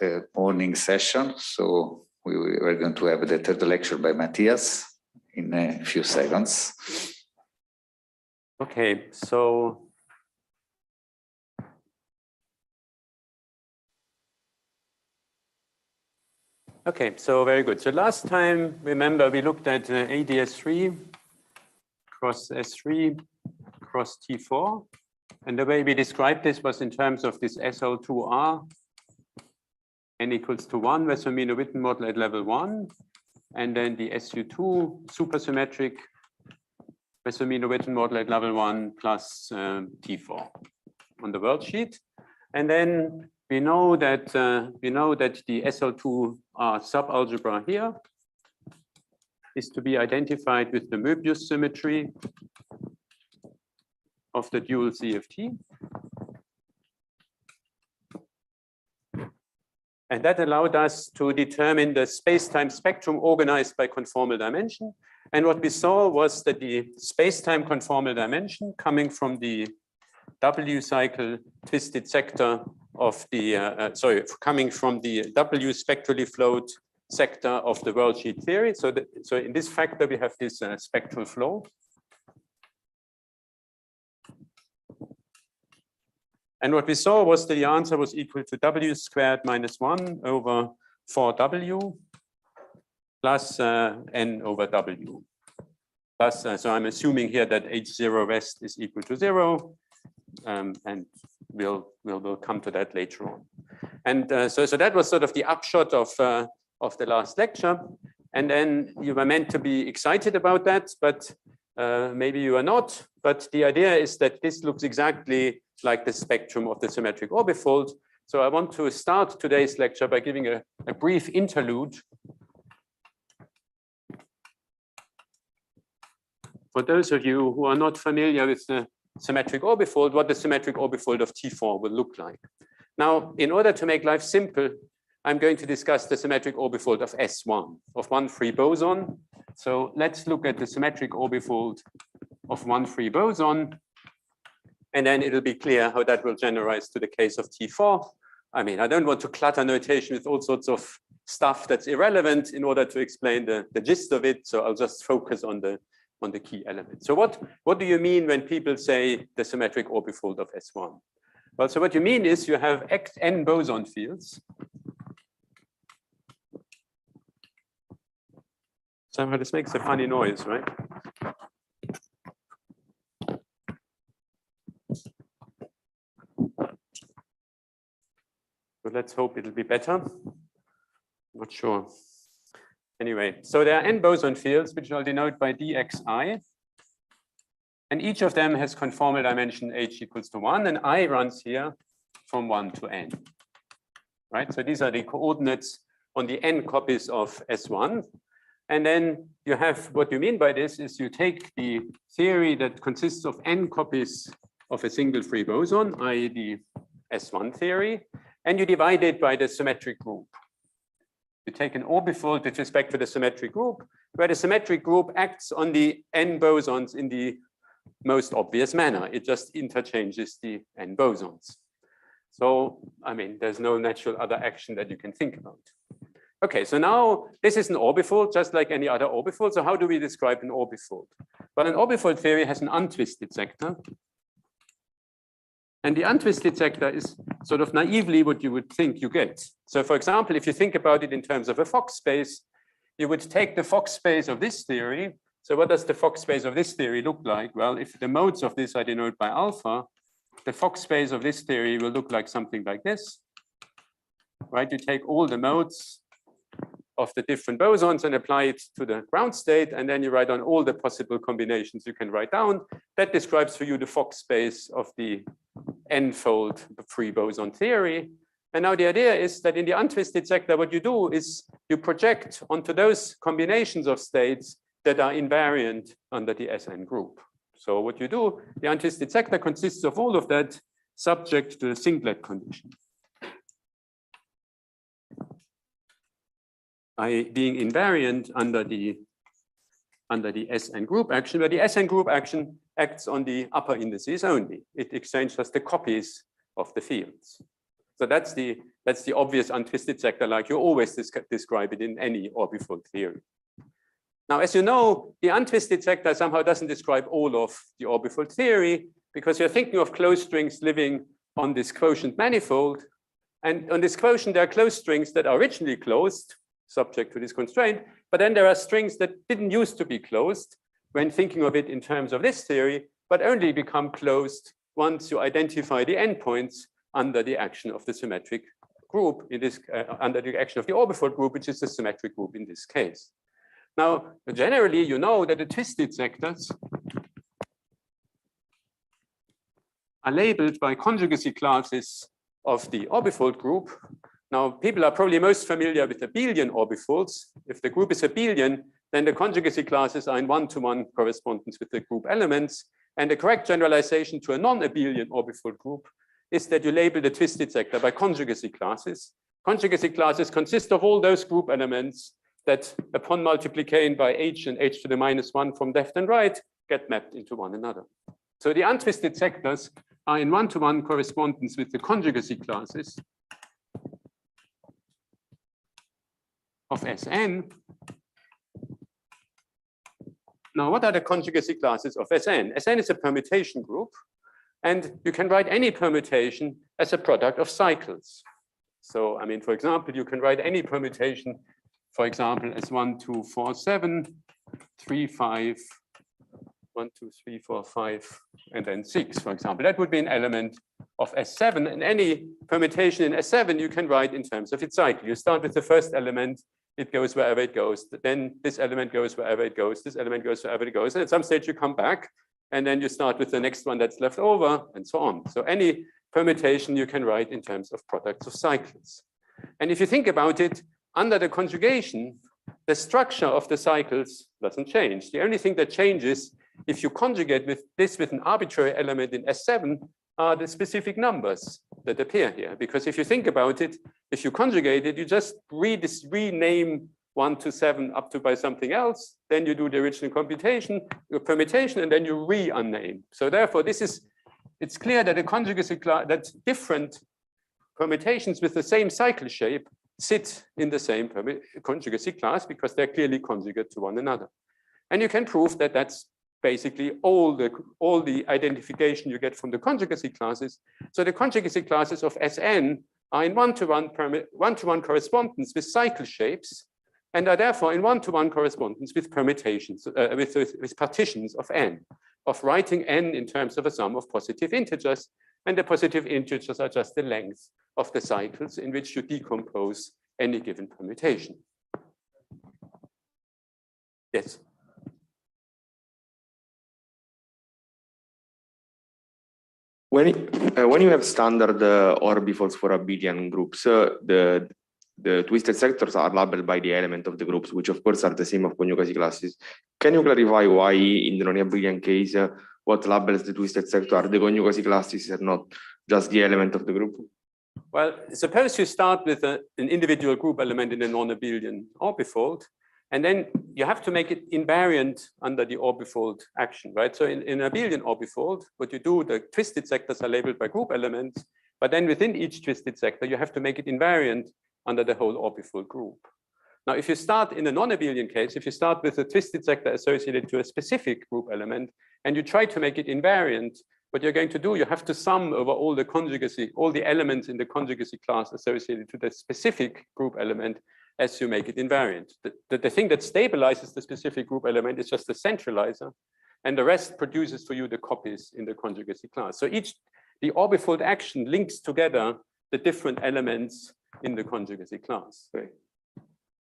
the morning session. So we are going to have the third lecture by Matthias in a few seconds. Okay, so very good. So last time, remember, we looked at ADS3 cross S3 cross T4. And the way we described this was in terms of this SL2R, n equals to 1, Wessel-Witten model at level 1. And then the SU2 supersymmetric Wessel-Witten model at level 1 plus T4 on the worldsheet. And then we know that the SL2R subalgebra here is to be identified with the Möbius symmetry of the dual CFT. And that allowed us to determine the space-time spectrum organized by conformal dimension. And what we saw was that the space-time conformal dimension coming from the W cycle twisted sector of the, coming from the W spectrally flowed sector of the worldsheet theory. So in this factor, we have this spectral flow. And what we saw was that the answer was equal to W squared minus 1 over 4W plus N over W. Plus, so I'm assuming here that H0 rest is equal to 0. And we'll come to that later on. And so that was sort of the upshot of the last lecture. And then you were meant to be excited about that, but maybe you are not. But the idea is that this looks exactly like the spectrum of the symmetric orbifold. So I want to start today's lecture by giving a brief interlude for those of you who are not familiar with the symmetric orbifold, what the symmetric orbifold of T4 will look like. Now, in order to make life simple, I'm going to discuss the symmetric orbifold of S1, of one free boson. So let's look at the symmetric orbifold of one free boson. And then it'll be clear how that will generalize to the case of T4. I mean, I don't want to clutter notation with all sorts of stuff that's irrelevant in order to explain the gist of it. So I'll just focus on the key element. So what do you mean when people say the symmetric orbifold of S1? Well, so what you mean is you have n boson fields. Somehow this makes a funny noise, right? But let's hope it'll be better. Not sure. Anyway, so there are n boson fields, which I'll denote by dxi. And each of them has conformal dimension h equals to 1, and I runs here from 1 to n. Right? So these are the coordinates on the n copies of S1. And then you have, what you mean by this is you take the theory that consists of n copies of a single free boson, i.e. the S1 theory, and you divide it by the symmetric group. You take an orbifold with respect to the symmetric group, where the symmetric group acts on the n bosons in the most obvious manner. It just interchanges the n bosons. So, I mean, there's no natural other action that you can think about. Okay, so now this is an orbifold, just like any other orbifold. So how do we describe an orbifold? Well, an orbifold theory has an untwisted sector. And the untwisted sector is sort of naively what you would think you get. So for example, if you think about it in terms of a Fock space, you would take the Fock space of this theory. So what does the Fock space of this theory look like? Well, if the modes of this are denoted by alpha, the Fock space of this theory will look like something like this. Right? You take all the modes of the different bosons and apply it to the ground state, and then you write down all the possible combinations you can write down. That describes for you the Fock space of the n-fold free boson theory. And now the idea is that in the untwisted sector, what you do is you project onto those combinations of states that are invariant under the Sn group. So what you do, the untwisted sector consists of all of that subject to the singlet condition, being invariant under the Sn group action, where the Sn group action acts on the upper indices only. It exchanges the copies of the fields. So that's the That's the obvious untwisted sector, like you always describe it in any orbifold theory. Now, as you know, the untwisted sector somehow doesn't describe all of the orbifold theory, because you're thinking of closed strings living on this quotient manifold. And on this quotient, there are closed strings that are originally closed, subject to this constraint, but then there are strings that didn't used to be closed when thinking of it in terms of this theory, but only become closed once you identify the endpoints under the action of the symmetric group, in this under the action of the orbifold group, which is the symmetric group in this case. Now, generally, you know that the twisted sectors are labeled by conjugacy classes of the orbifold group. Now, people are probably most familiar with abelian orbifolds. If the group is abelian, then the conjugacy classes are in one-to-one correspondence with the group elements. And the correct generalization to a non-abelian orbifold group is that you label the twisted sector by conjugacy classes. Conjugacy classes consist of all those group elements that, upon multiplication by h and h to the -1 from left and right, get mapped into one another. So the untwisted sectors are in one-to-one correspondence with the conjugacy classes of Sn. Now, what are the conjugacy classes of Sn? Sn is a permutation group, and you can write any permutation as a product of cycles. So, I mean, for example, you can write any permutation, for example, as 1, 2, 4, 7, 3, 5, 1, 2, 3, 4, 5, and then 6, for example. That would be an element of S7. And any permutation in S7 you can write in terms of its cycle. You start with the first element, it goes wherever it goes. Then this element goes wherever it goes. This element goes wherever it goes. And at some stage you come back, and then you start with the next one that's left over, and so on. So any permutation you can write in terms of products of cycles. And if you think about it, under the conjugation, the structure of the cycles doesn't change. The only thing that changes if you conjugate with this with an arbitrary element in S7 are the specific numbers that appear here. Because if you think about it, if you conjugate it, you just rename 1 to 7 up to by something else, then you do the original computation, your permutation, and then you re-unname. So therefore, it's clear that a conjugacy class, that different permutations with the same cycle shape sit in the same conjugacy class because they're clearly conjugate to one another. And you can prove that that's basically all the identification you get from the conjugacy classes. So the conjugacy classes of Sn are in one-to-one correspondence with cycle shapes, and are therefore in one-to-one correspondence with permutations, with partitions of n, of writing n in terms of a sum of positive integers, and the positive integers are just the length of the cycles in which you decompose any given permutation. Yes. When you have standard orbifolds for abelian groups, the twisted sectors are labeled by the element of the groups, which of course are the same of conjugacy classes. Can you clarify why in the non-abelian case, what labels the twisted sector are the conjugacy classes and not just the element of the group? Well, suppose you start with an individual group element in a non-abelian orbifold, and then you have to make it invariant under the orbifold action, right? So in an abelian orbifold, what you do, the twisted sectors are labeled by group elements, but then within each twisted sector, you have to make it invariant under the whole orbifold group. Now, if you start in a non-abelian case, if you start with a twisted sector associated to a specific group element, and you try to make it invariant, what you're going to do, you have to sum over all the conjugacy, all the elements in the conjugacy class associated to the specific group element as you make it invariant. The thing that stabilizes the specific group element is just the centralizer, and the rest produces for you the copies in the conjugacy class. So the orbifold action links together the different elements in the conjugacy class. Right?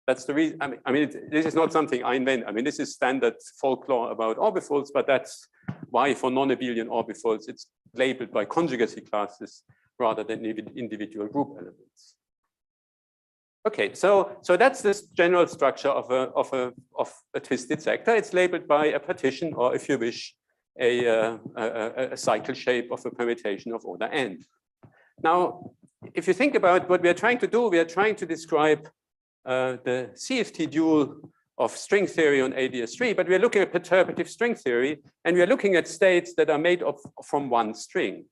That's the reason. I mean, this is not something I invent. I mean, this is standard folklore about orbifolds, but that's why for non-abelian orbifolds, it's labeled by conjugacy classes rather than individual group elements. Okay, so that's this general structure of a twisted sector. It's labeled by a partition, or if you wish, a cycle shape of a permutation of order n. Now, if you think about what we are trying to do, we are trying to describe the CFT dual of string theory on ADS3, but we are looking at perturbative string theory, and we are looking at states that are made from one string.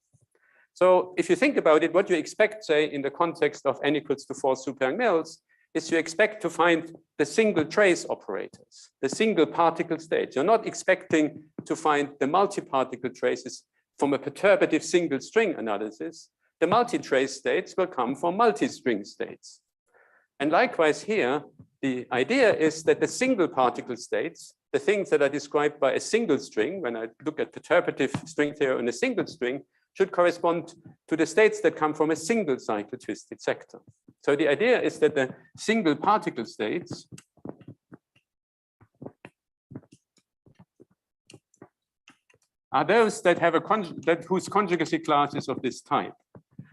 So if you think about it, what you expect, say, in the context of n equals to 4 super-Yang-Mills, is you expect to find the single trace operators, the single particle states. You're not expecting to find the multi-particle traces from a perturbative single string analysis. The multi-trace states will come from multi-string states. And likewise here, the idea is that the single particle states, the things that are described by a single string, when I look at perturbative string theory on a single string, should correspond to the states that come from a single cycle twisted sector. So the idea is that the single particle states are those that have whose conjugacy class is of this type,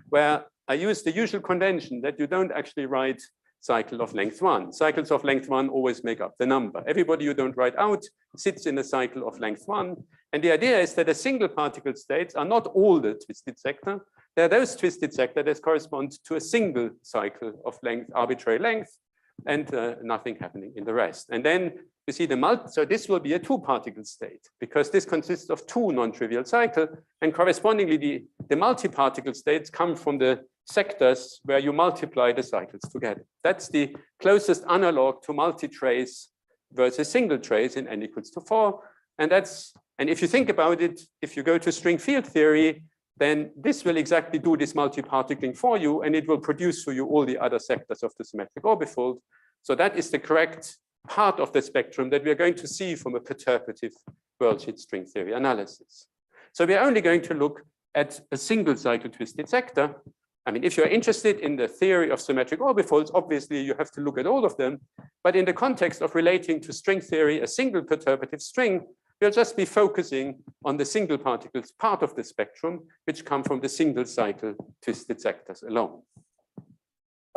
where I use the usual convention that you don't actually write cycle of length 1. Cycles of length 1 always make up the number. Everybody you don't write out sits in a cycle of length 1. And the idea is that the single particle states are not all the twisted sector. They're those twisted sector that correspond to a single cycle of length, arbitrary length, and nothing happening in the rest. And then you see so this will be a 2-particle state because this consists of 2 non-trivial cycles, and correspondingly the multi-particle states come from the sectors where you multiply the cycles together. That's the closest analog to multi-trace versus single trace in n equals to 4. And if you think about it, if you go to string field theory, then this will exactly do this multi-particling for you, and it will produce for you all the other sectors of the symmetric orbifold. So that is the correct part of the spectrum that we are going to see from a perturbative worldsheet string theory analysis. So we are only going to look at a single cycle twisted sector. I mean, if you're interested in the theory of symmetric orbifolds, obviously you have to look at all of them. But in the context of relating to string theory, a single perturbative string, we'll just be focusing on the single particles part of the spectrum, which come from the single cycle twisted sectors alone.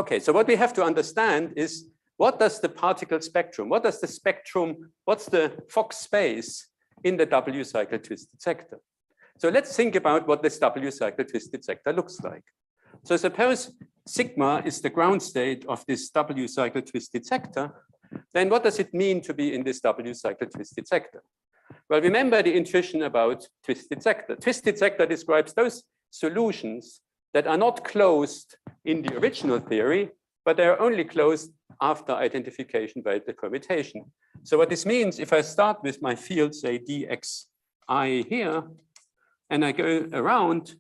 Okay, so what we have to understand is, what does the particle spectrum, what does the spectrum, what's the Fock space in the W cycle twisted sector? So let's think about what this W cycle twisted sector looks like. So suppose sigma is the ground state of this W cycle twisted sector, then what does it mean to be in this W cycle twisted sector? Well, remember the intuition about twisted sector. Twisted sector describes those solutions that are not closed in the original theory, but they're only closed after identification by the permutation. So what this means, if I start with my field, say dxi here, and I go around,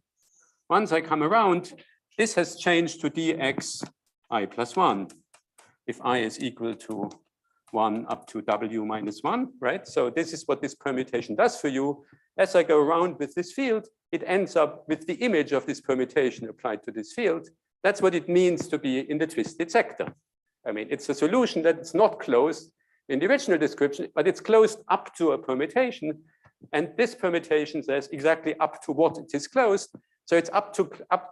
once I come around, this has changed to dxi plus 1, if I is equal to 1 up to w minus 1, right? So this is what this permutation does for you. As I go around with this field, it ends up with the image of this permutation applied to this field. That's what it means to be in the twisted sector. I mean, it's a solution that's not closed in the original description, but it's closed up to a permutation. And this permutation says exactly up to what it is closed. So it's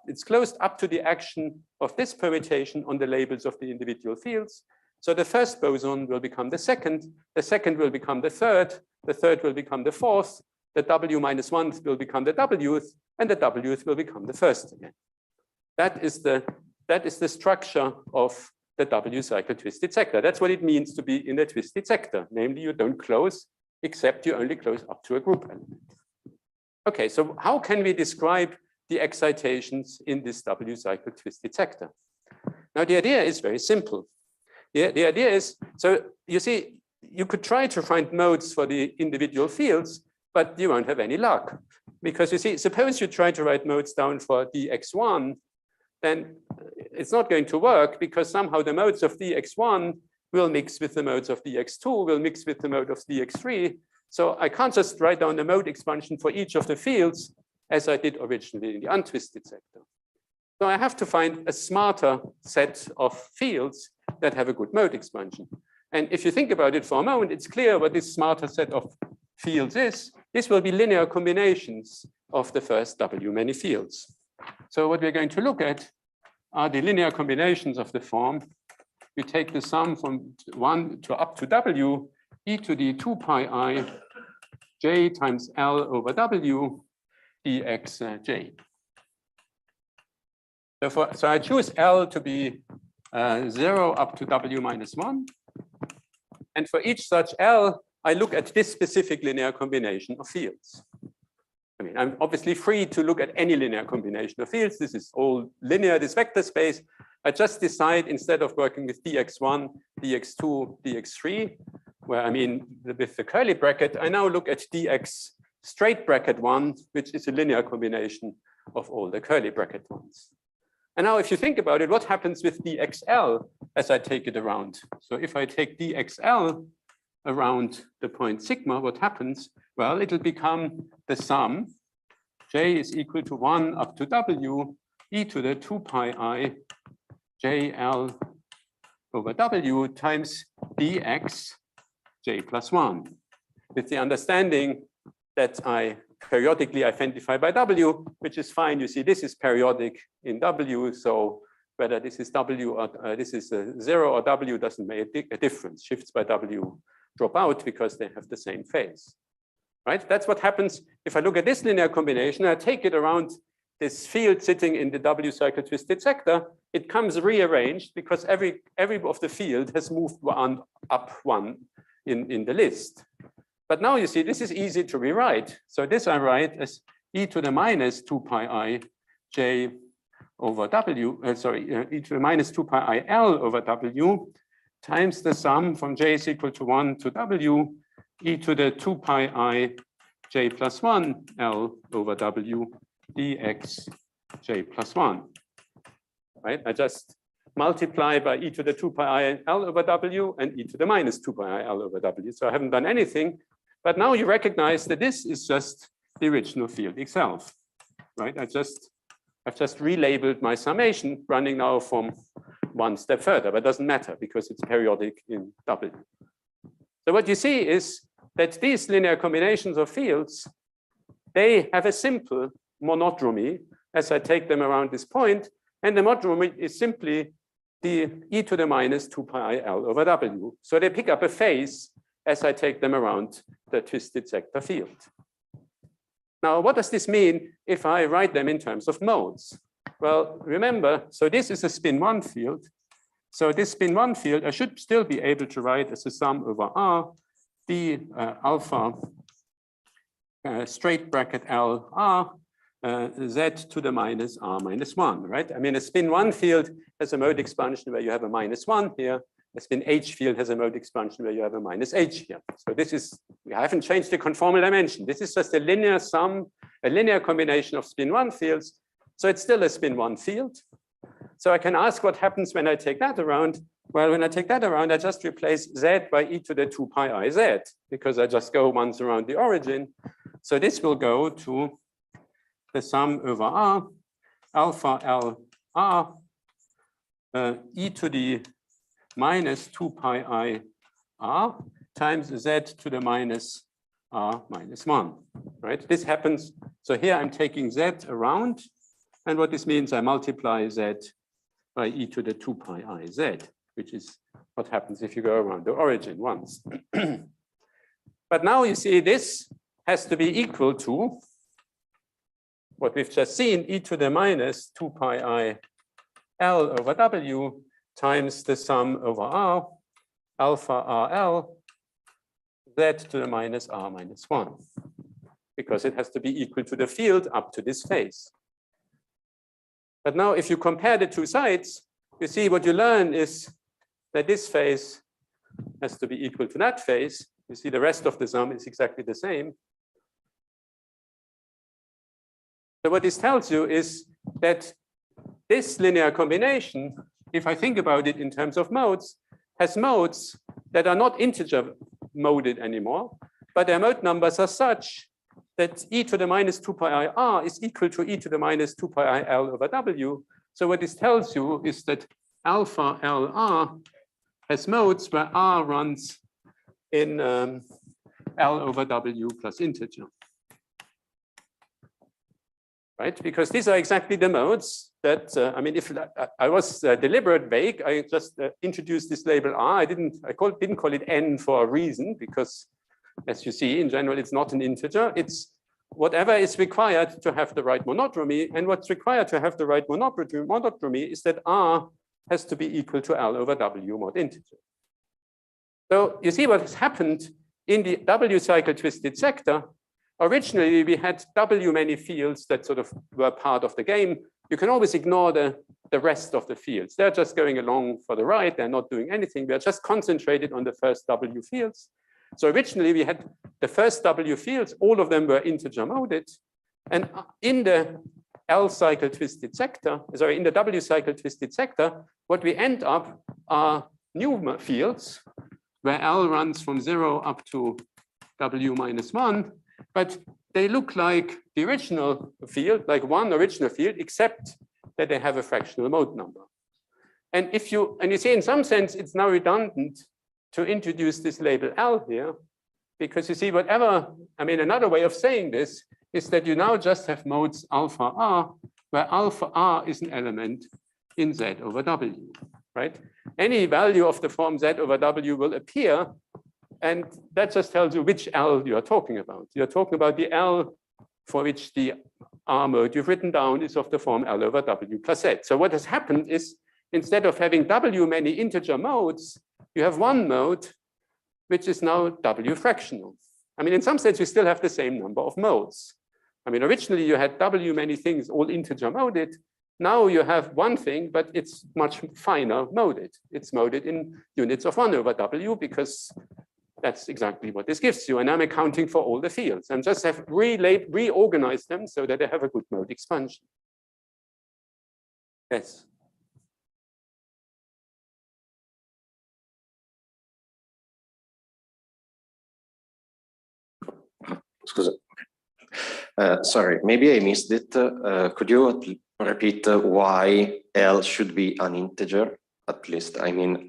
it's closed up to the action of this permutation on the labels of the individual fields. So the first boson will become the second will become the third will become the fourth, the w minus 1 will become the wth, and the wth will become the first again. That is the structure of the W cycle twisted sector. That's what it means to be in a twisted sector. Namely, you don't close, except you only close up to a group element. Okay, so how can we describe the excitations in this W cycle twisted sector? Now, the idea is very simple. The idea is, so you see, you could try to find modes for the individual fields, but you won't have any luck. Because you see, suppose you try to write modes down for dx1, then it's not going to work because somehow the modes of dx1 will mix with the modes of dx2, will mix with the mode of dx3. So I can't just write down the mode expansion for each of the fields as I did originally in the untwisted sector. So I have to find a smarter set of fields that have a good mode expansion. And if you think about it for a moment, it's clear what this smarter set of fields is. This will be linear combinations of the first W many fields. So what we're going to look at are the linear combinations of the form. We take the sum from 1 to up to W, e to the 2 pi I j times L over W dxj. So I choose L to be 0 up to W minus 1. And for each such L, I look at this specific linear combination of fields. I mean, I'm obviously free to look at any linear combination of fields. This is all linear, this vector space. I just decide, instead of working with dx1, dx2, dx3, where I mean with the curly bracket, I now look at dx straight bracket 1, which is a linear combination of all the curly bracket ones. And now if you think about it, what happens with dxl as I take it around? So if I take dxl around the point sigma, what happens? Well, it'll become the sum. J is equal to 1 up to w e to the 2 pi I jl over w times dx j plus 1. With the understanding that I periodically identify by w, which is fine. You see, this is periodic in w. So whether this is w or this is 0 or w doesn't make a difference. Shifts by w drop out because they have the same phase. Right? That's what happens if I look at this linear combination. I take it around this field sitting in the W cycle twisted sector. It comes rearranged because every of the field has moved up one in the list. But now you see this is easy to rewrite. So this I write as e to the minus 2 pi I j over w. E to the minus 2 pi I l over w times the sum from j is equal to 1 to w e to the 2 pi I j plus 1 L over W dx j plus 1. Right? I just multiply by e to the 2 pi I L over W and e to the minus 2 pi I L over W. So I haven't done anything. But now you recognize that this is just the original field itself. Right? I've just relabeled my summation, running now from one step further, but it doesn't matter because it's periodic in W. So what you see is that these linear combinations of fields, they have a simple monodromy as I take them around this point, and the monodromy is simply the e to the minus 2 pi L over W. So they pick up a phase as I take them around the twisted sector field. Now, what does this mean if I write them in terms of modes? Well, remember, so this is a spin 1 field. So this spin 1 field, I should still be able to write as a sum over R, d alpha straight bracket L R z to the minus R minus 1, right? I mean, a spin 1 field has a mode expansion where you have a minus 1 here. A spin H field has a mode expansion where you have a minus H here. So this is, we haven't changed the conformal dimension. This is just a linear sum, a linear combination of spin 1 fields. So it's still a spin 1 field. So I can ask what happens when I take that around. Well, when I take that around, I just replace z by e to the 2 pi I z, because I just go once around the origin. So this will go to the sum over R, alpha L R, e to the minus 2 pi I R times z to the minus R minus 1, right? This happens. So here I'm taking z around. And what this means, I multiply z by e to the 2 pi I z, which is what happens if you go around the origin once. But now you see this has to be equal to what we've just seen, e to the minus 2 pi I L over W times the sum over R, alpha RL, z to the minus R minus 1, because it has to be equal to the field up to this phase. But now if you compare the two sides, you see what you learn is that this phase has to be equal to that phase. You see the rest of the sum is exactly the same. So what this tells you is that this linear combination, if I think about it in terms of modes, has modes that are not integer moded anymore, but their mode numbers are such that e to the minus 2 pi I R is equal to e to the minus 2 pi I L over W. So what this tells you is that alpha L R has modes where R runs in L over W plus integer. Right? Because these are exactly the modes that, I mean, if I was deliberate vague, I just introduced this label R. I didn't call it N for a reason, because as you see, in general, it's not an integer. It's whatever is required to have the right monodromy. And what's required to have the right monodromy is that R has to be equal to L over W mod integer. So you see what has happened in the W cycle twisted sector. originally we had W many fields that sort of were part of the game. You can always ignore the rest of the fields. They're just going along for the ride. They're not doing anything. They're just concentrated on the first W fields. So originally we had the first W fields, all of them were integer moded. And in the L cycle twisted sector, sorry, in the W cycle twisted sector, what we end up are new fields where L runs from 0 up to W minus 1, but they look like the original field, like one original field, except that they have a fractional mode number. And you see, in some sense, it's now redundant to introduce this label L here, because you see, another way of saying this is that you now just have modes alpha R, where alpha R is an element in Z over W, right? Any value of the form Z over W will appear, and that just tells you which L you are talking about. You're talking about the L for which the R mode you've written down is of the form L over W plus Z. So what has happened is, instead of having W many integer modes, you have one mode, which is now W fractional. I mean, in some sense, we still have the same number of modes. I mean, originally you had W many things all integer moded. Now you have one thing, but it's much finer moded. It's moded in units of 1 over W, because that's exactly what this gives you. And I'm accounting for all the fields. And just have reorganized them so that they have a good mode expansion. Yes. Scusa. Sorry, maybe I missed it. Could you repeat why L should be an integer, at least? I mean,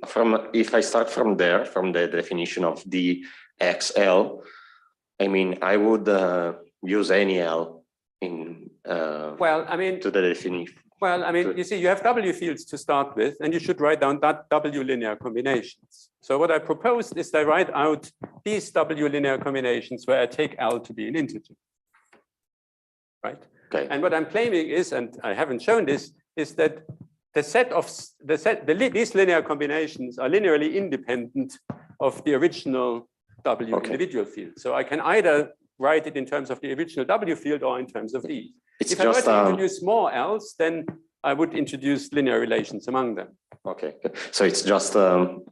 if I start from there, from the definition of the XL, I mean, I would use any L in to the definition. Well, I mean, you see, you have W fields to start with, and you should write down that W linear combinations. So what I proposed is I write out these W linear combinations where I take L to be an integer, right? Okay. And what I'm claiming is, and I haven't shown this, is that these linear combinations are linearly independent of the original W individual field. So I can either write it in terms of the original W field or in terms of these. If I were to introduce more L's, then I would introduce linear relations among them. Okay. So it's just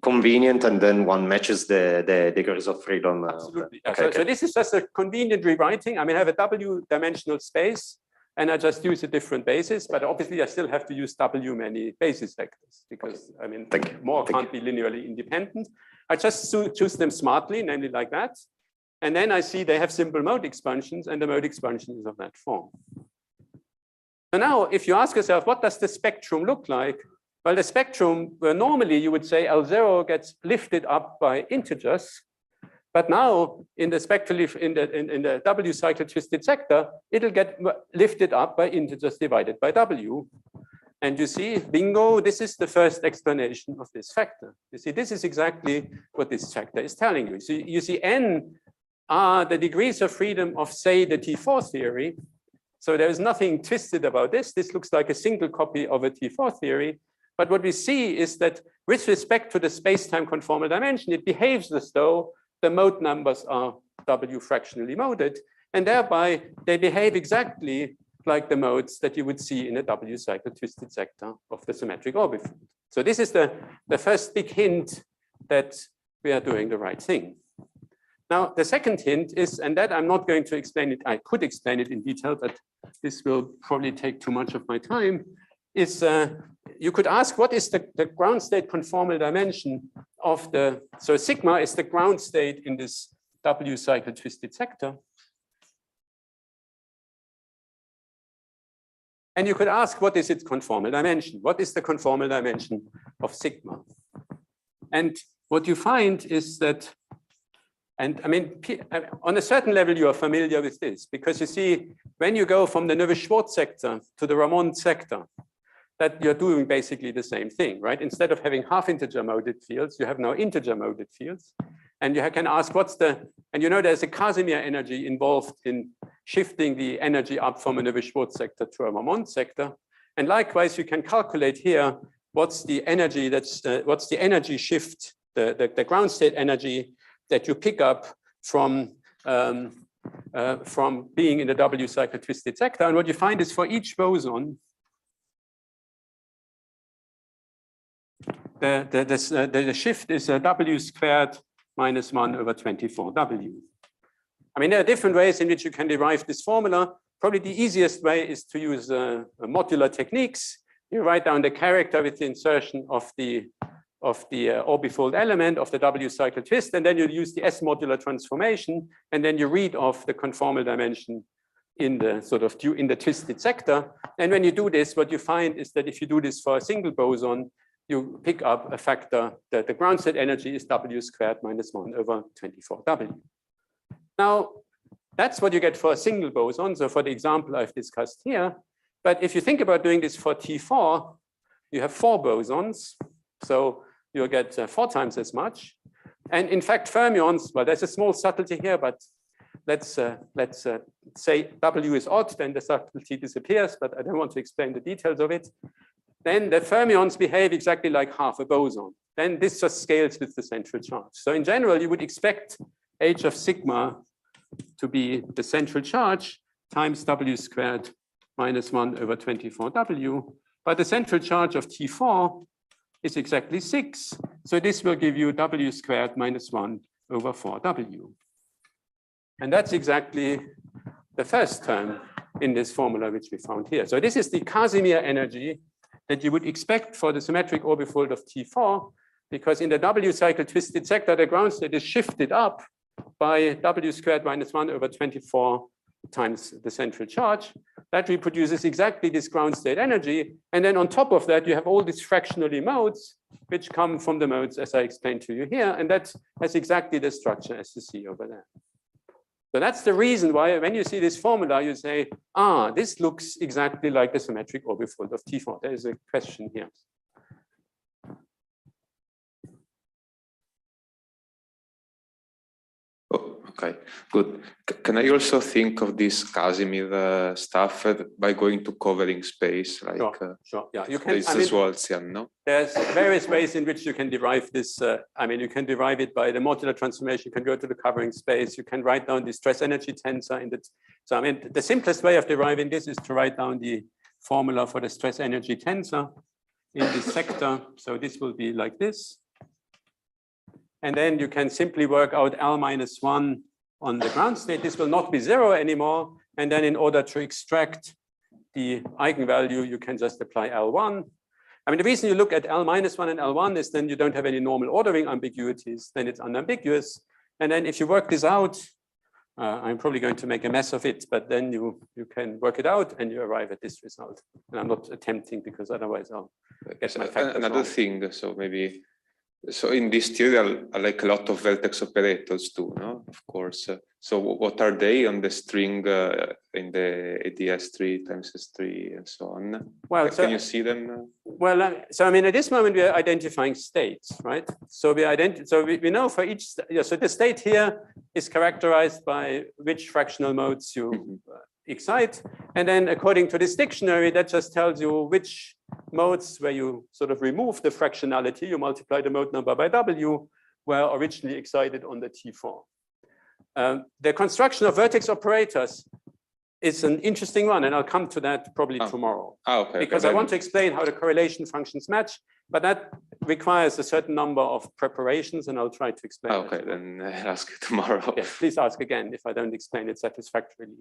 convenient, and then one matches the degrees of freedom. Absolutely. So this is just a convenient rewriting. I mean, I have a W dimensional space, and I just use a different basis, but obviously I still have to use W many basis vectors, because I mean, more can't be linearly independent. I just choose them smartly, namely like that. And then I see they have simple mode expansions, and the mode expansion is of that form. So now, if you ask yourself, what does the spectrum look like? Well, the spectrum, where normally you would say L0 gets lifted up by integers, but now in the in the W cycle twisted sector, it'll get lifted up by integers divided by W. And you see, bingo, this is the first explanation of this factor. You see, this is exactly what this factor is telling you. So you see, N are the degrees of freedom of, say, the T4 theory. So there is nothing twisted about this. This looks like a single copy of a T4 theory. But what we see is that with respect to the space-time conformal dimension, it behaves as though the mode numbers are W fractionally moded, and thereby they behave exactly like the modes that you would see in a W cycle twisted sector of the symmetric orbit. So this is the first big hint that we are doing the right thing. Now, the second hint is, and that I'm not going to explain it, I could explain it in detail, but this will probably take too much of my time, is you could ask, what is the ground state conformal dimension of so sigma is the ground state in this W cycle twisted sector. And you could ask, what is its conformal dimension? What is the conformal dimension of sigma? And what you find is that, and I mean, on a certain level, you are familiar with this, because you see, when you go from the Neveu-Schwarz sector to the Ramond sector, that you're doing basically the same thing, right? Instead of having half integer moded fields, you have now integer moded fields. And you can ask, and you know, there's a Casimir energy involved in shifting the energy up from a Neveu-Schwarz sector to a Ramond sector. And likewise, you can calculate here, what's the energy shift, the ground state energy that you pick up from from being in the W cycle twisted sector. And what you find is for each boson, the shift is W squared minus 1 over 24W. I mean, there are different ways in which you can derive this formula. Probably the easiest way is to use modular techniques. You write down the character with the insertion of the orbifold element of the W cycle twist, and then you use the S modular transformation, and then you read off the conformal dimension in the in the twisted sector. And when you do this, what you find is that if you do this for a single boson, you pick up a factor that the ground state energy is W squared minus 1 over 24W. Now, that's what you get for a single boson. So for the example I've discussed here, but if you think about doing this for T4, you have 4 bosons. So you'll get 4 times as much. And in fact, fermions, well, there's a small subtlety here, but let's say W is odd, then the subtlety disappears, but I don't want to explain the details of it. Then the fermions behave exactly like half a boson. Then this just scales with the central charge. So in general, you would expect H of sigma to be the central charge times W squared minus 1 over 24W. But the central charge of T4 is exactly 6. So this will give you W squared minus 1 over 4W. And that's exactly the first term in this formula which we found here. So this is the Casimir energy that you would expect for the symmetric orbifold of T4, because in the W cycle twisted sector, the ground state is shifted up by W squared minus 1 over 24 times the central charge. That reproduces exactly this ground state energy. And then on top of that, you have all these fractionally modes, which come from the modes as I explained to you here. And that has exactly the structure as you see over there. So that's the reason why when you see this formula, you say, ah, this looks exactly like the symmetric orbifold of T4. There is a question here. Okay, good. Can I also think of this Casimir stuff by going to covering space? Like, sure. Yeah, you can. It's Schwartzian, no? There's various ways in which you can derive this. I mean, you can derive it by the modular transformation. You can go to the covering space. You can write down the stress energy tensor in the. So I mean, the simplest way of deriving this is to write down the formula for the stress energy tensor in this sector. So this will be like this. And then you can simply work out L minus 1 on the ground state. This will not be 0 anymore. And then in order to extract the eigenvalue, you can just apply L1. I mean, the reason you look at L minus 1 and L1 is then you don't have any normal ordering ambiguities. Then it's unambiguous. And then if you work this out, I'm probably going to make a mess of it, but then you can work it out and you arrive at this result. And I'm not attempting because otherwise I'll get my factors Another wrong. thing, so maybe. So in this theory, I like a lot of vertex operators too, no? Of course. So what are they on the string in the ADS3 times S3 and so on? Well, can you see them? Well, so I mean, at this moment, we are identifying states, right? So we know for each, so the state here is characterized by which fractional modes you excite. And then according to this dictionary, that just tells you which modes where you sort of remove the fractionality, you multiply the mode number by W, were originally excited on the T4. The construction of vertex operators is an interesting one, and I'll come to that probably tomorrow. Okay. Because I want to explain how the correlation functions match, but that requires a certain number of preparations, and I'll try to explain. Okay, then I'll ask you tomorrow. Yes, please ask again if I don't explain it satisfactorily.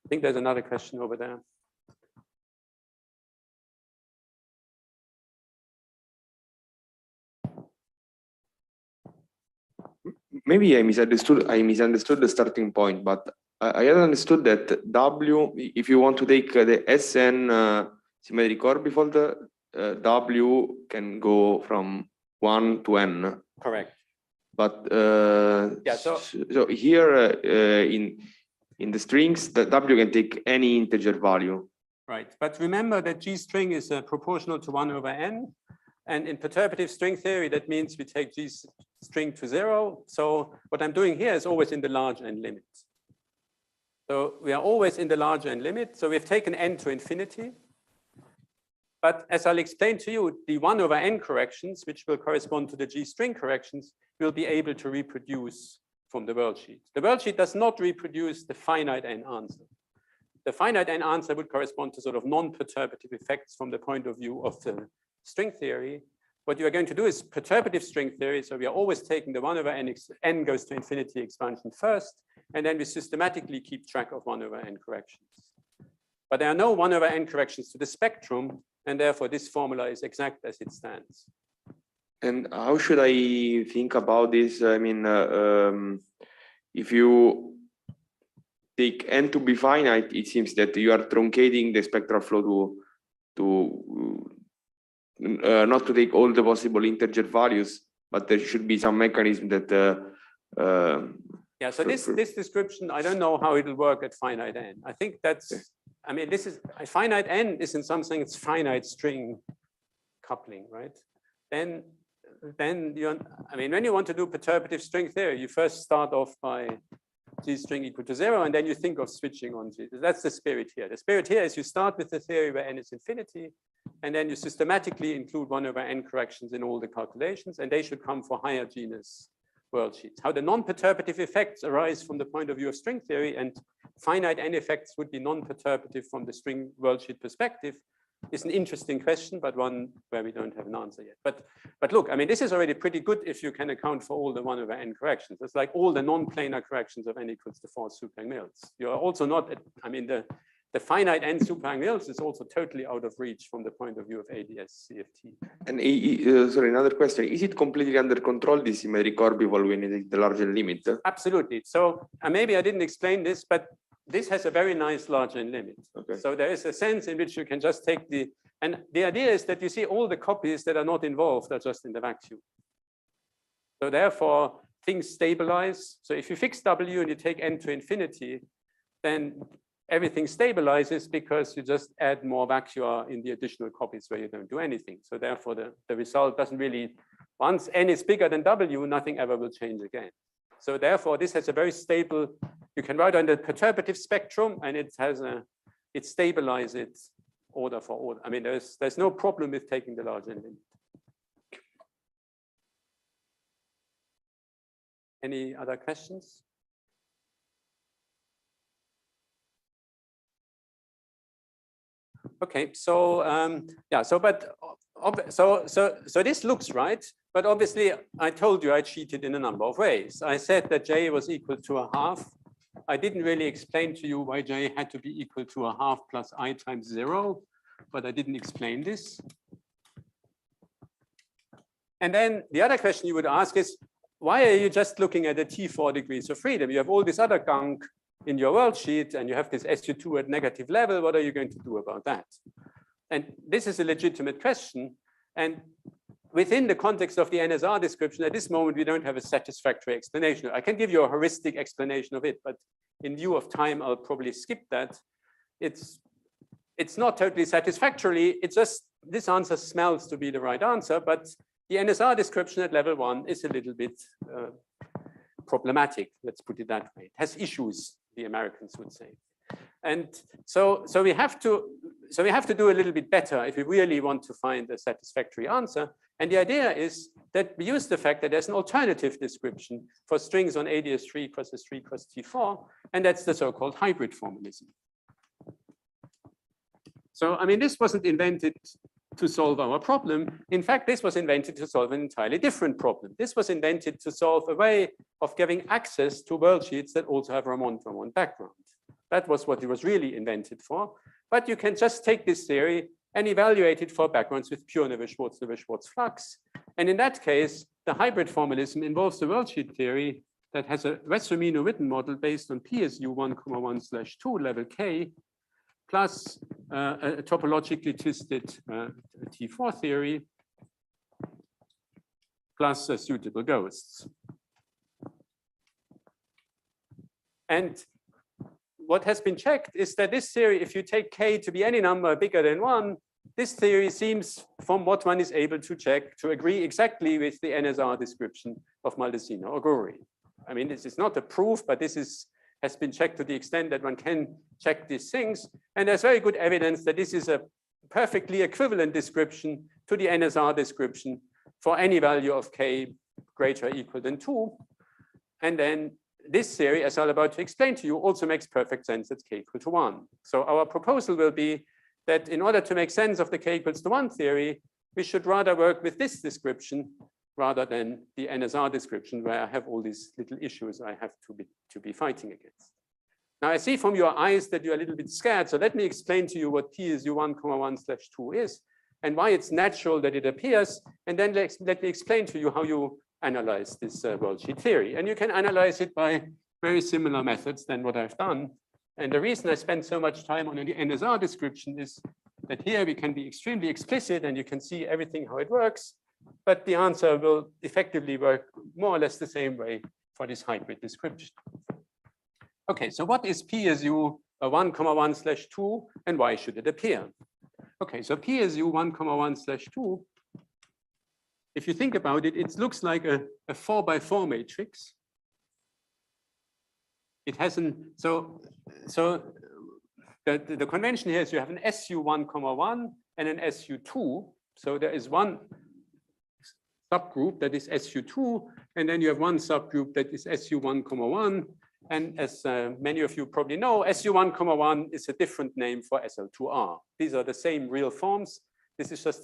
I think there's another question over there. Maybe I misunderstood the starting point, but I had understood that W, if you want to take the SN symmetric orbifold, W can go from 1 to N. Correct. But yeah, so here in the strings, the W can take any integer value. Right, but remember that G string is proportional to 1 over N. And in perturbative string theory, that means we take G string to 0. So what I'm doing here is always in the large N limit. So we are always in the large N limit. So we've taken N to infinity. But as I'll explain to you, the 1 over N corrections, which will correspond to the G string corrections, will be able to reproduce from the worldsheet. The worldsheet does not reproduce the finite n answer. The finite n answer would correspond to sort of non-perturbative effects from the point of view of the string theory. What you are going to do is perturbative string theory. So we are always taking the 1 over n goes to infinity expansion first, and then we systematically keep track of 1 over n corrections. But there are no 1 over n corrections to the spectrum, and therefore this formula is exact as it stands. And how should I think about this? I mean, if you take n to be finite, it seems that you are truncating the spectral flow to not to take all the possible integer values, but there should be some mechanism that yeah, so this description, I don't know how it'll work at finite n. I think that's, I mean, this is a finite n is in some sense finite string coupling, right? Then you, I mean, when you want to do perturbative string theory, you first start off by G string equal to 0, and then you think of switching on G. That's the spirit here. The spirit here is you start with the theory where n is infinity, and then you systematically include 1 over n corrections in all the calculations, and they should come for higher genus worldsheets. How the non-perturbative effects arise from the point of view of string theory and finite n effects would be non-perturbative from the string worldsheet perspective is an interesting question, but one where we don't have an answer yet. But look, I mean, this is already pretty good if you can account for all the 1 over n corrections. It's like all the non-planar corrections of n equals to 4 Superlea Mills. You are also not, I mean, the finite n Superlea Mills is also totally out of reach from the point of view of ADS CFT. And sorry, another question. Is it completely under control, this symmetric orbival when it is the larger limit? Absolutely. So maybe I didn't explain this, but this has a very nice large n limit. Okay. So there is a sense in which you can just take and the idea is that you see all the copies that are not involved are just in the vacuum. So therefore things stabilize. So if you fix W and you take n to infinity, then everything stabilizes because you just add more vacua in the additional copies where you don't do anything. So therefore the result doesn't really, once n is bigger than W, nothing ever will change again. So therefore, this has a very stable, you can write on the perturbative spectrum and it stabilizes order for order. I mean, there's no problem with taking the large n limit. Any other questions? Okay, so yeah, so this looks right, but obviously I told you I cheated in a number of ways. I said that J was equal to a half. I didn't really explain to you why J had to be equal to a half plus I times 0, but I didn't explain this. And then the other question you would ask is, why are you just looking at the T4 degrees of freedom? You have all this other gunk in your worldsheet and you have this SU2 at negative level. What are you going to do about that? And this is a legitimate question. And within the context of the NSR description, at this moment, we don't have a satisfactory explanation. I can give you a heuristic explanation of it, but in view of time, I'll probably skip that. It's not totally satisfactory. It's just this answer smells to be the right answer, but the NSR description at level 1 is a little bit problematic. Let's put it that way. It has issues, the Americans would say. And so we have to do a little bit better if we really want to find a satisfactory answer. And the idea is that we use the fact that there's an alternative description for strings on ADS3 cross S3 cross T4, and that's the so-called hybrid formalism. So, I mean, this wasn't invented to solve our problem. In fact, this was invented to solve an entirely different problem. This was invented to solve a way of giving access to worldsheets that also have Ramond-Ramond background. That was what it was really invented for. But you can just take this theory and evaluate it for backgrounds with pure Navier-Schwartz flux. And in that case, the hybrid formalism involves a worldsheet theory that has a Wess-Romino-Witten model based on PSU 1,1/2 level K, plus a topologically twisted T4 theory, plus suitable ghosts. And what has been checked is that this theory, if you take K to be any number bigger than 1, this theory seems, from what one is able to check, to agree exactly with the NSR description of Maldacena or Gori. I mean, this is not a proof, but this has been checked to the extent that one can check these things. And there's very good evidence that this is a perfectly equivalent description to the NSR description for any value of K greater or equal than 2. And then this theory, as I'm about to explain to you, also makes perfect sense at k equal to 1. So our proposal will be that in order to make sense of the k equals to 1 theory, we should rather work with this description rather than the NSR description, where I have all these little issues I have to be fighting against. Now I see from your eyes that you're a little bit scared, so let me explain to you what PSU 1,1/2 is and why it's natural that it appears, and then let me explain to you how you analyze this worldsheet theory. And you can analyze it by very similar methods than what I've done. And the reason I spend so much time on the NSR description is that here we can be extremely explicit and you can see everything how it works, but the answer will effectively work more or less the same way for this hybrid description. Okay, so what is PSU 1,1/2 and why should it appear? Okay, so PSU 1,1/2, if you think about it, it looks like a 4x4 matrix. It has the convention here is you have an SU 1,1 and an SU2. So there is one subgroup that is SU2, and then you have one subgroup that is SU 1,1. And as many of you probably know, SU 1,1 is a different name for SL2R. These are the same real forms. This is just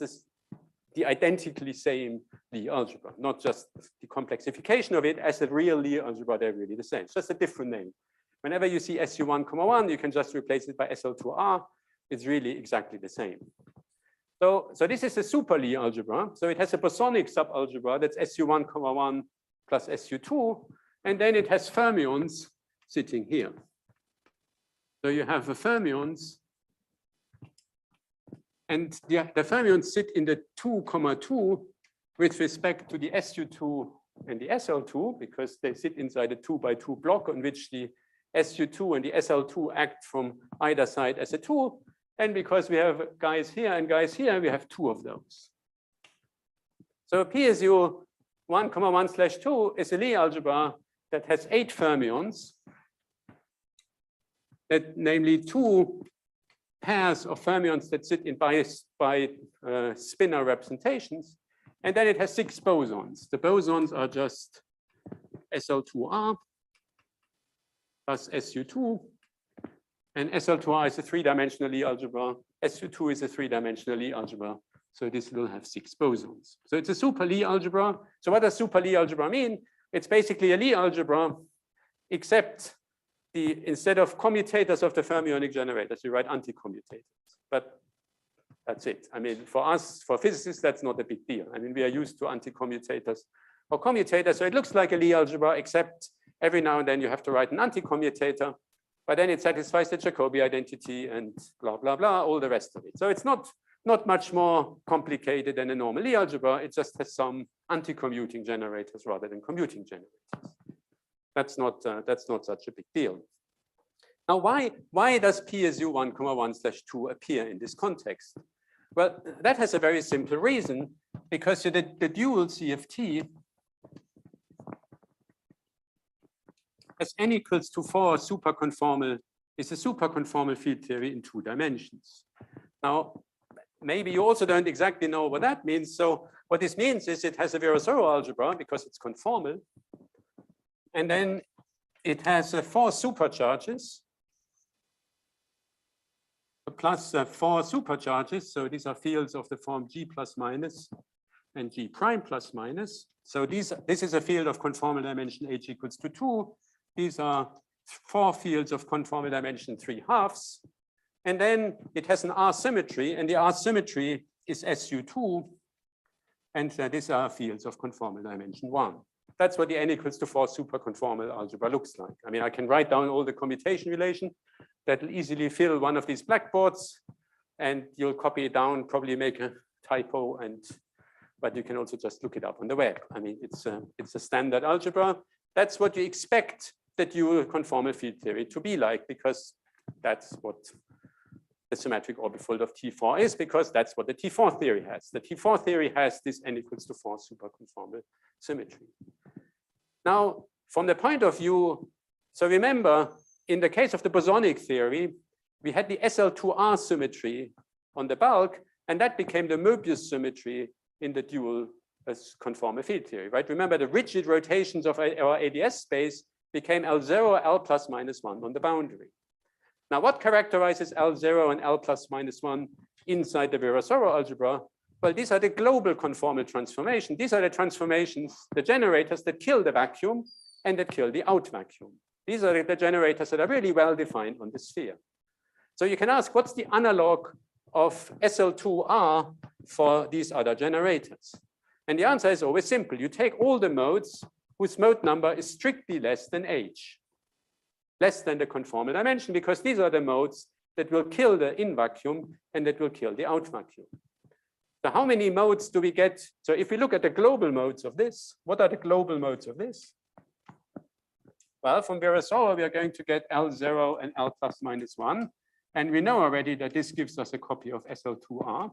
the identically same Lie algebra, not just the complexification of it as a real Lie algebra, they're really the same. It's just a different name. Whenever you see SU 1,1, you can just replace it by SL2R. It's really exactly the same. So this is a Superlea algebra. So it has a bosonic subalgebra that's SU 1,1 plus SU2. And then it has fermions sitting here. So you have the fermions. And the fermions sit in the 2,2 with respect to the SU2 and the SL2, because they sit inside a 2x2 block on which the SU2 and the SL2 act from either side as a 2. And because we have guys here and guys here, we have 2 of those. So PSU 1,1/2 is a Lie algebra that has 8 fermions, that namely 2 pairs of fermions that sit in by spinor representations, and then it has 6 bosons. The bosons are just SL2R plus SU2, and SL2R is a 3-dimensional Lie algebra. SU2 is a 3-dimensional Lie algebra, so this will have 6 bosons. So it's a super Lie algebra. So what does super Lie algebra mean? It's basically a Lie algebra, except instead of commutators of the fermionic generators, we write anti-commutators. But that's it. I mean, for us, for physicists, that's not a big deal. I mean, we are used to anti-commutators or commutators. So it looks like a Lie algebra, except every now and then you have to write an anti-commutator, but then it satisfies the Jacobi identity and blah, blah, blah, all the rest of it. So it's not much more complicated than a normal Lie algebra. It just has some anti-commuting generators rather than commuting generators. That's not such a big deal. Now, why does PSU 1,1/2 appear in this context? Well, that has a very simple reason, because the dual CFT as n equals to 4 superconformal is a superconformal field theory in 2 dimensions. Now, maybe you also don't exactly know what that means. So what this means is it has a Virasoro algebra because it's conformal. And then it has 4 supercharges plus 4 supercharges. So these are fields of the form G plus minus and G prime plus minus. So this is a field of conformal dimension H equals to 2. These are 4 fields of conformal dimension 3/2. And then it has an R symmetry, and the R symmetry is SU2. And these are fields of conformal dimension 1. That's what the n equals to 4 superconformal algebra looks like. I mean, I can write down all the commutation relation that will easily fill one of these blackboards, and you'll copy it down, probably make a typo, but you can also just look it up on the web. I mean, it's a standard algebra. That's what you expect the dual conformal field theory to be like, because that's what the symmetric orbifold of T4 is, because that's what the T4 theory has. The T4 theory has this n equals to 4 superconformal symmetry. Now, from the point of view, so remember, in the case of the bosonic theory, we had the SL2R symmetry on the bulk, and that became the Möbius symmetry in the dual conformal field theory, right? Remember, the rigid rotations of our ADS space became L0 L plus minus 1 on the boundary. Now, what characterizes L0 and L plus minus 1 inside the Virasoro algebra? Well, these are the global conformal transformation. These are the transformations, the generators that kill the vacuum and that kill the out vacuum. These are the generators that are really well defined on the sphere. So you can ask, what's the analog of SL2R for these other generators? And the answer is always simple. You take all the modes whose mode number is strictly less than H, less than the conformal dimension, because these are the modes that will kill the in vacuum and that will kill the out vacuum. So how many modes do we get? So if we look at the global modes of this, what are the global modes of this? Well, from Virasoro, we are going to get L0 and L plus minus 1. And we know already that this gives us a copy of SL2R.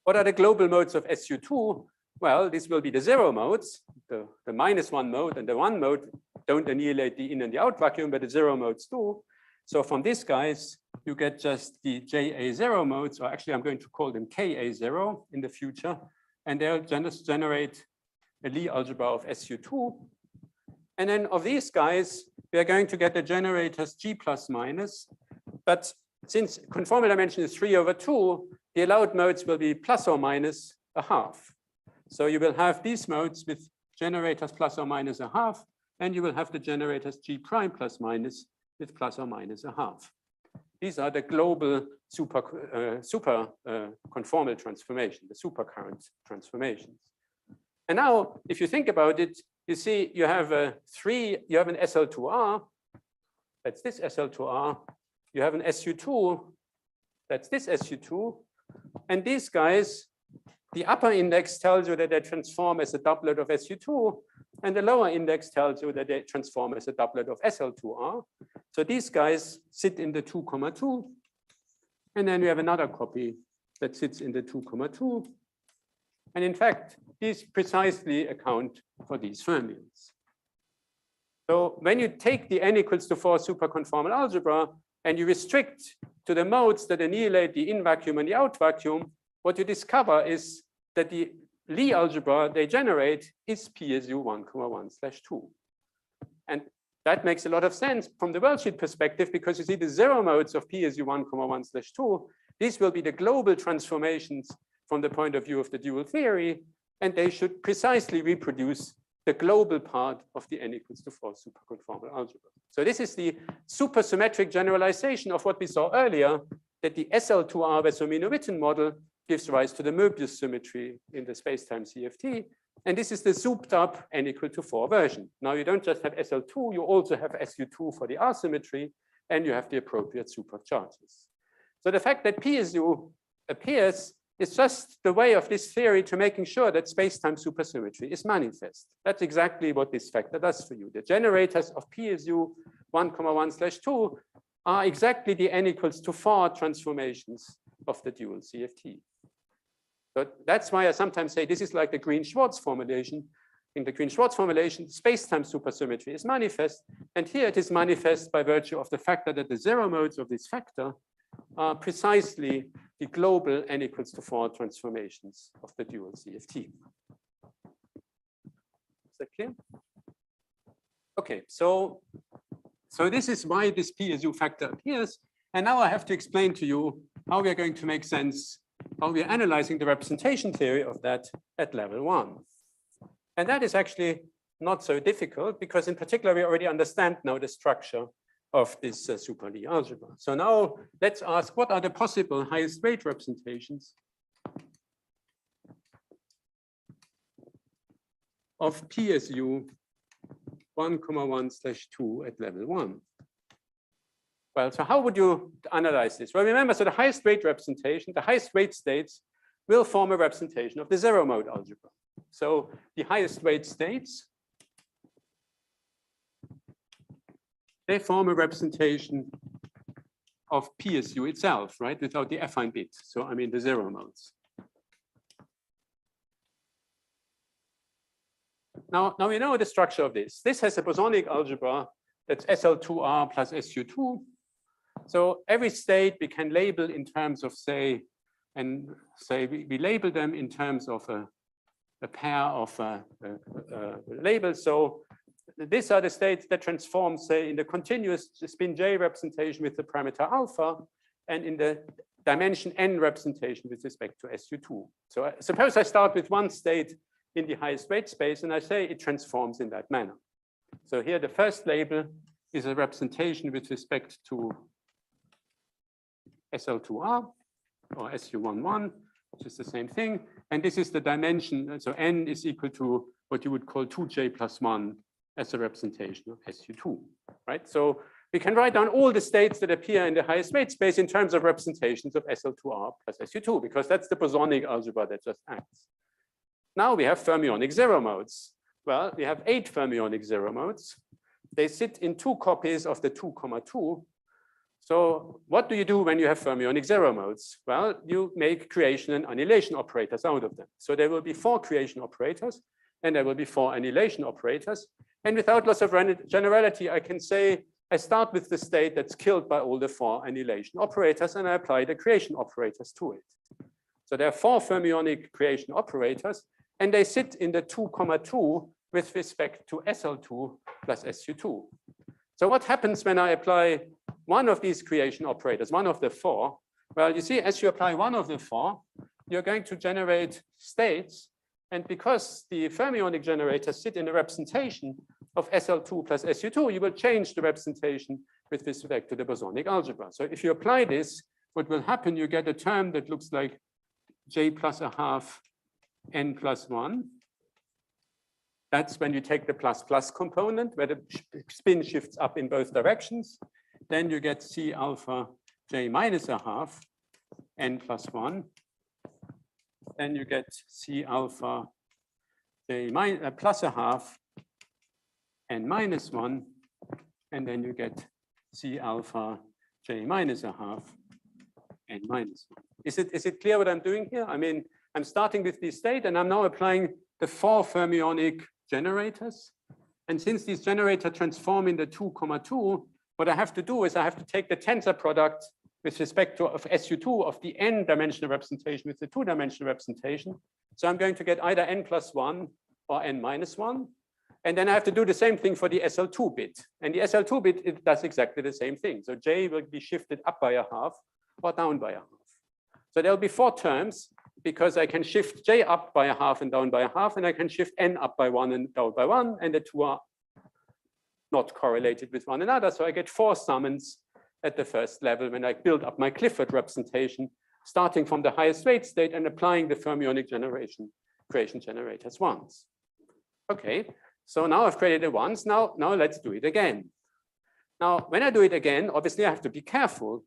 What are the global modes of SU2? Well, this will be the 0 modes. The minus 1 mode and the 1 mode don't annihilate the in and the out vacuum, but the 0 modes do. So from these guys, you get just the JA0 modes, or actually I'm going to call them KA0 in the future. And they'll just generate a Lie algebra of SU2. And then of these guys, we are going to get the generators G plus minus. But since conformal dimension is 3/2, the allowed modes will be plus or minus a half. So you will have these modes with generators plus or minus a half, and you will have the generators G prime plus minus with plus or minus a half. These are the global super conformal transformation, the supercurrent transformations. And now, if you think about it, you see you have an SL2R, that's this SL2R. You have an SU2, that's this SU2. And these guys, the upper index tells you that they transform as a doublet of SU2, and the lower index tells you that they transform as a doublet of SL2R. So these guys sit in the 2,2, and then we have another copy that sits in the 2,2. And in fact, these precisely account for these fermions. So when you take the n equals to 4 superconformal algebra and you restrict to the modes that annihilate the in vacuum and the out vacuum, what you discover is that the Lie algebra they generate is PSU 1,1/2. And that makes a lot of sense from the worldsheet perspective, because you see the 0 modes of PSU 1,1/2, these will be the global transformations from the point of view of the dual theory, and they should precisely reproduce the global part of the n equals to 4 superconformal algebra. So this is the supersymmetric generalization of what we saw earlier, that the SL2R Wessel-Witten model gives rise to the Möbius symmetry in the space-time CFT. And this is the souped up n equal to 4 version. Now you don't just have SL2, you also have SU2 for the R symmetry, and you have the appropriate supercharges. So the fact that PSU appears is just the way of this theory to making sure that space-time supersymmetry is manifest. That's exactly what this factor does for you. The generators of PSU 1,1/2 are exactly the n equals to 4 transformations of the dual CFT. So that's why I sometimes say this is like the Green-Schwarz formulation. In the Green-Schwarz formulation, space-time supersymmetry is manifest. And here it is manifest by virtue of the factor that the 0 modes of this factor are precisely the global n equals to 4 transformations of the dual CFT. Is that clear? Okay, so this is why this PSU factor appears. And now I have to explain to you how we are going to make sense, how we are analyzing the representation theory of that at level 1. And that is actually not so difficult, because in particular, we already understand now the structure of this Superlea algebra. So now let's ask, what are the possible highest rate representations of PSU 1,1/2 at level 1? Well, so how would you analyze this? Well, remember, so the highest rate representation, the highest rate states will form a representation of the 0 mode algebra. So the highest rate states, they form a representation of PSU itself, right? Without the affine bit. So I mean the 0 modes. Now we know the structure of this. This has a bosonic algebra that's SL2R plus SU2. So every state we can label in terms of we label them in terms of a pair of labels. So these are the states that transform, say, in the continuous spin J representation with the parameter alpha, and in the dimension n representation with respect to SU2. So suppose I start with one state in the highest weight space, and I say it transforms in that manner. So here the first label is a representation with respect to SL2R or SU11, which is the same thing. And this is the dimension. So n is equal to what you would call 2j plus 1 as a representation of SU2, right? So we can write down all the states that appear in the highest weight space in terms of representations of SL2R plus SU2, because that's the bosonic algebra that just acts. Now we have fermionic zero modes. Well, we have 8 fermionic zero modes. They sit in 2 copies of the 2,2. So what do you do when you have fermionic zero modes? Well, you make creation and annihilation operators out of them. So there will be 4 creation operators, and there will be 4 annihilation operators. And without loss of generality, I can say I start with the state that's killed by all the 4 annihilation operators, and I apply the creation operators to it. So there are 4 fermionic creation operators, and they sit in the 2,2 with respect to SL2 plus SU2. So what happens when I apply one of these creation operators, one of the 4? Well, you see, as you apply one of the 4, you're going to generate states. And because the fermionic generators sit in the representation of SL2 plus SU2, you will change the representation with respect to the bosonic algebra. So if you apply this, what will happen, you get a term that looks like J plus a half n plus 1. That's when you take the plus plus component, where the spin shifts up in both directions. Then you get C alpha J minus a half n plus 1. Then you get C alpha J plus a half n minus 1. And then you get C alpha J minus a half n minus 1. Is it clear what I'm doing here? I mean, I'm starting with this state, and I'm now applying the 4 fermionic generators. And since these generators transform in the 2,2, what I have to do is I have to take the tensor product with respect to of SU2 of the n-dimensional representation with the 2-dimensional representation. So I'm going to get either n plus 1 or n minus 1. And then I have to do the same thing for the SL2 bit. And the SL2 bit, it does exactly the same thing. So J will be shifted up by a half or down by a half. So there'll be 4 terms, because I can shift J up by a half and down by a half, and I can shift N up by 1 and down by 1, and the 2 are not correlated with one another. So I get 4 summons at the first level when I build up my Clifford representation, starting from the highest weight state and applying the fermionic creation generators once. Okay, so now I've created it once. Now let's do it again. Now, when I do it again, obviously I have to be careful,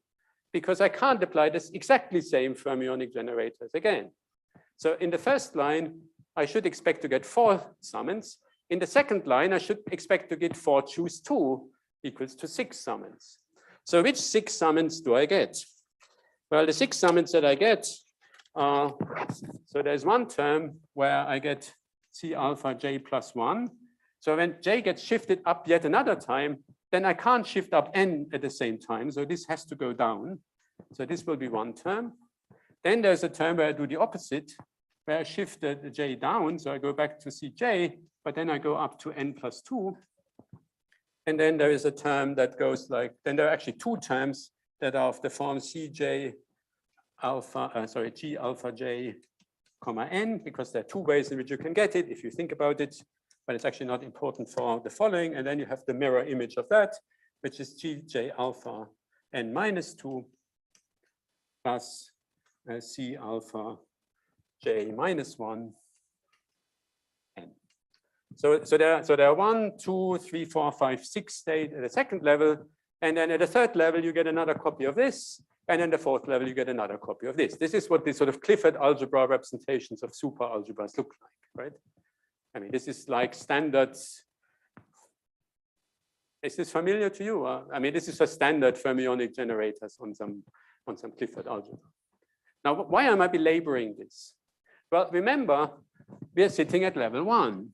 because I can't apply this exactly same fermionic generators again. So in the first line, I should expect to get 4 summons. In the second line, I should expect to get 4 choose 2 equals to 6 summons. So which 6 summons do I get? Well, the 6 summons that I get are, so there's one term where I get C alpha J plus 1. So when J gets shifted up yet another time, then I can't shift up N at the same time. So this has to go down. So this will be one term. Then there's a term where I do the opposite, where I shift the J down. So I go back to CJ, but then I go up to N plus 2. And then there is a term that goes like, then there are actually 2 terms that are of the form CJ alpha, G alpha J comma N, because there are 2 ways in which you can get it if you think about it. But it's actually not important for the following. And then you have the mirror image of that, which is GJ alpha N minus 2 plus C alpha J minus 1 N. So there are 1, 2, 3, 4, 5, 6 states at the second level. And then at the third level, you get another copy of this. And then the fourth level, you get another copy of this. This is what the sort of Clifford algebra representations of super algebras look like, right? I mean, this is like standard. Is this familiar to you? I mean, this is a standard fermionic generators on some Clifford algebra. Now, why am I belaboring this? Well, remember, we are sitting at level 1.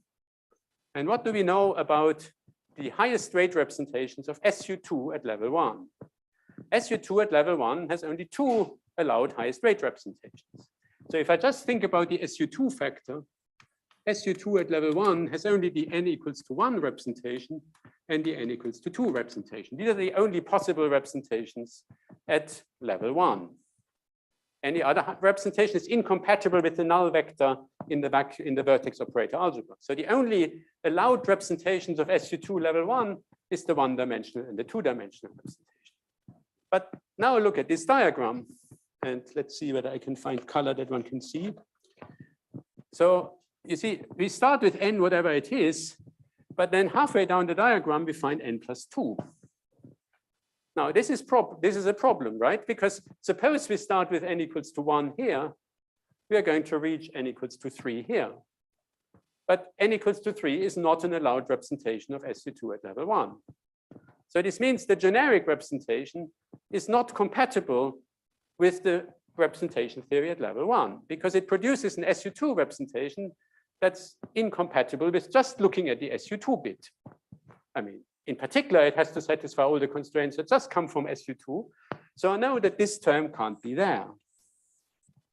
And what do we know about the highest rate representations of SU2 at level 1? SU2 at level 1 has only 2 allowed highest rate representations. So if I just think about the SU2 factor, SU2 at level 1 has only the n equals to 1 representation and the n equals to 2 representation. These are the only possible representations at level 1. Any other representation is incompatible with the null vector in the vertex operator algebra. So the only allowed representations of SU2 level 1 is the one-dimensional and the two-dimensional representation. But now look at this diagram, and let's see whether I can find color that one can see. So you see, we start with n whatever it is, but then halfway down the diagram, we find n plus 2. Now, this is a problem, right? Because suppose we start with n equals to 1 here, we are going to reach n equals to 3 here. But n equals to 3 is not an allowed representation of SU2 at level 1. So this means the generic representation is not compatible with the representation theory at level 1, because it produces an SU2 representation that's incompatible with just looking at the SU2 bit. I mean, in particular, it has to satisfy all the constraints that just come from SU2. So I know that this term can't be there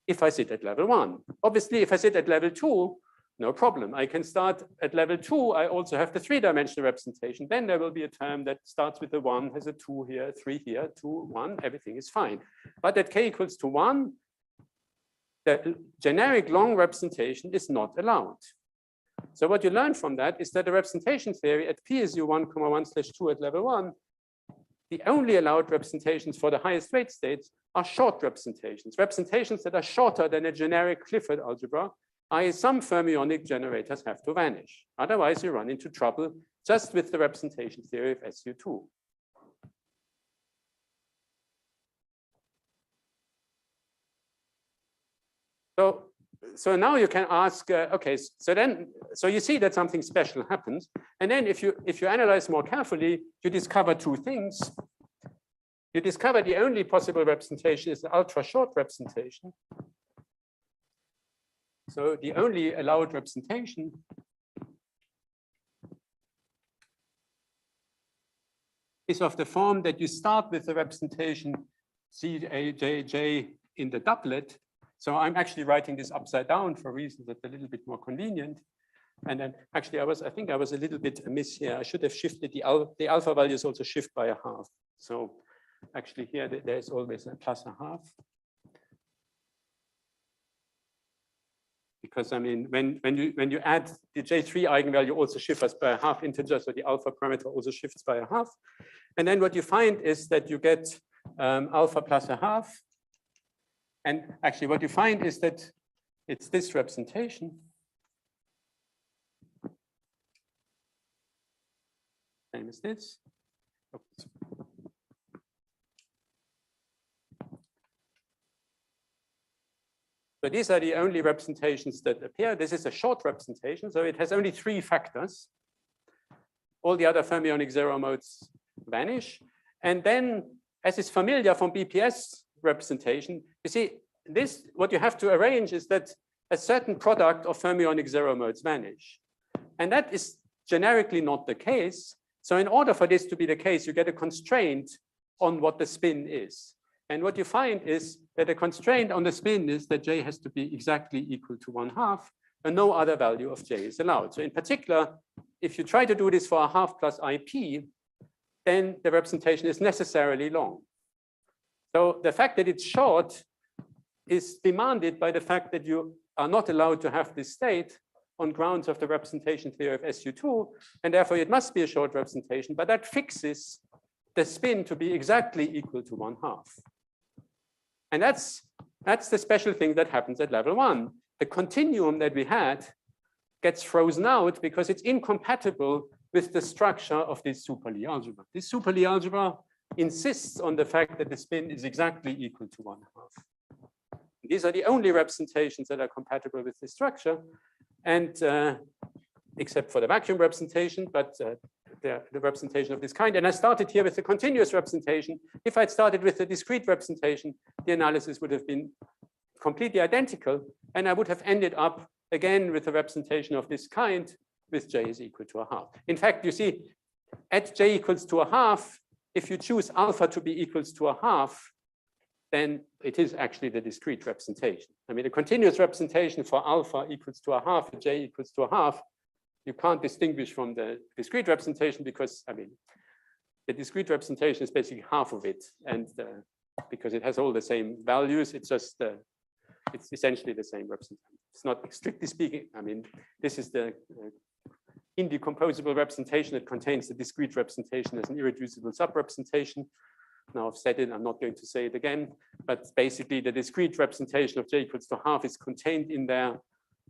if I sit at level 1. Obviously, if I sit at level 2, no problem. I can start at level 2. I also have the three-dimensional representation. Then there will be a term that starts with a 1, has a 2 here, 3 here, 2, 1. Everything is fine. But at k equals to 1, the generic long representation is not allowed. So what you learn from that is that the representation theory at PSU 1,1/2 at level 1, the only allowed representations for the highest weight states are short representations, representations that are shorter than a generic Clifford algebra, i.e. some fermionic generators have to vanish. Otherwise, you run into trouble just with the representation theory of SU2. So now you can ask, okay, so you see that something special happens. And then if you analyze more carefully, you discover two things. You discover the only possible representation is the ultra short representation. So the only allowed representation is of the form that you start with the representation CJJ in the doublet. So I'm actually writing this upside down for reasons that are a little bit more convenient. And then actually I think I was a little bit amiss here. I should have shifted the alpha values also shift by a half. So actually here there's always a plus a half. Because I mean, when you add the J3 eigenvalue also shifts by a half integer, so the alpha parameter also shifts by a half. And then what you find is that you get alpha plus a half. And actually what you find is that it's this representation. Same as this. Oops. So these are the only representations that appear. This is a short representation, so it has only 3 factors. All the other fermionic zero modes vanish. And then, as is familiar from BPS representation, you see, this, what you have to arrange is that a certain product of fermionic zero modes vanish. And that is generically not the case. So in order for this to be the case, you get a constraint on what the spin is. And what you find is that the constraint on the spin is that J has to be exactly equal to 1/2, and no other value of J is allowed. So in particular, if you try to do this for a half plus IP, then the representation is necessarily long. So the fact that it's short is demanded by the fact that you are not allowed to have this state on grounds of the representation theory of SU2, and therefore it must be a short representation, but that fixes the spin to be exactly equal to 1/2. And that's the special thing that happens at level 1. The continuum that we had gets frozen out because it's incompatible with the structure of this Superlea algebra. This Superlea algebra insists on the fact that the spin is exactly equal to 1/2. These are the only representations that are compatible with this structure, and except for the vacuum representation, but the representation of this kind. And I started here with the continuous representation. If I'd started with the discrete representation, the analysis would have been completely identical, and I would have ended up again with a representation of this kind with J is equal to 1/2. In fact, you see, at J equals to 1/2, if you choose alpha to be equals to 1/2, then it is actually the discrete representation. I mean, a continuous representation for alpha equals to a half, and j equals to a half, you can't distinguish from the discrete representation because, I mean, the discrete representation is basically half of it. And because it has all the same values, it's just, it's essentially the same representation. It's not strictly speaking, I mean, this is the indecomposable representation that contains the discrete representation as an irreducible subrepresentation. Now I've said it, I'm not going to say it again, but basically the discrete representation of j equals to half is contained in there.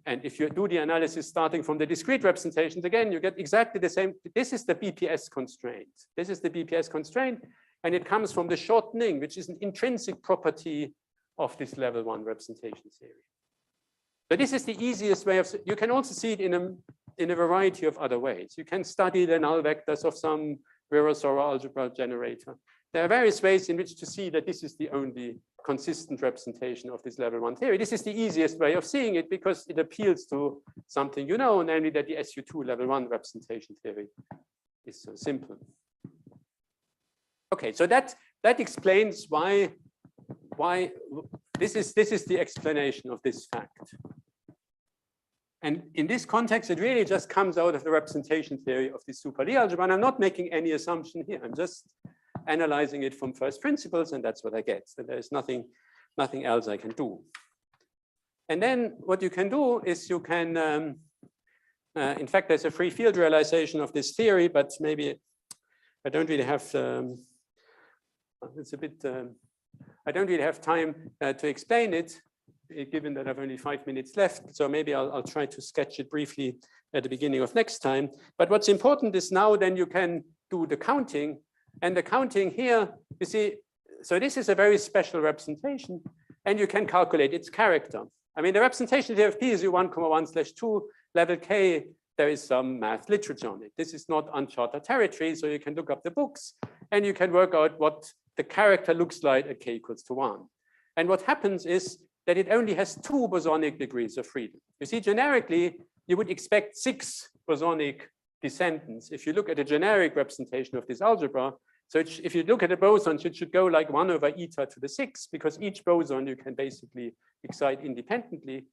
And if you do the analysis starting from the discrete representations, again, you get exactly the same. This is the BPS constraint. This is the BPS constraint, and it comes from the shortening, which is an intrinsic property of this level 1 representation theory. So this is the easiest way of, you can also see it in a variety of other ways. You can study the null vectors of some Virasoro algebra generator. There are various ways in which to see that this is the only consistent representation of this level 1 theory. This is the easiest way of seeing it because it appeals to something you know, namely that the SU2 level 1 representation theory is so simple. Okay, so that explains why this is the explanation of this fact. And in this context, it really just comes out of the representation theory of the Superlea algebra. And I'm not making any assumption here. I'm just analyzing it from first principles, and that's what I get. So there's nothing else I can do. And then what you can do is you can, in fact, there's a free field realization of this theory, but maybe I don't really have, it's a bit, I don't really have time to explain it, given that I've only 5 minutes left. So maybe I'll try to sketch it briefly at the beginning of next time. But what's important is now then you can do the counting. And the counting here, you see, so this is a very special representation, and you can calculate its character. I mean, the representation here of P is 1,1/2, level K, there is some math literature on it. This is not uncharted territory, so you can look up the books, and you can work out what the character looks like at K equals to 1. And what happens is that it only has 2 bosonic degrees of freedom. You see, generically, you would expect 6 bosonic descendants. If you look at a generic representation of this algebra, so if you look at the bosons, it should go like 1/eta to the 6, because each boson you can basically excite independently.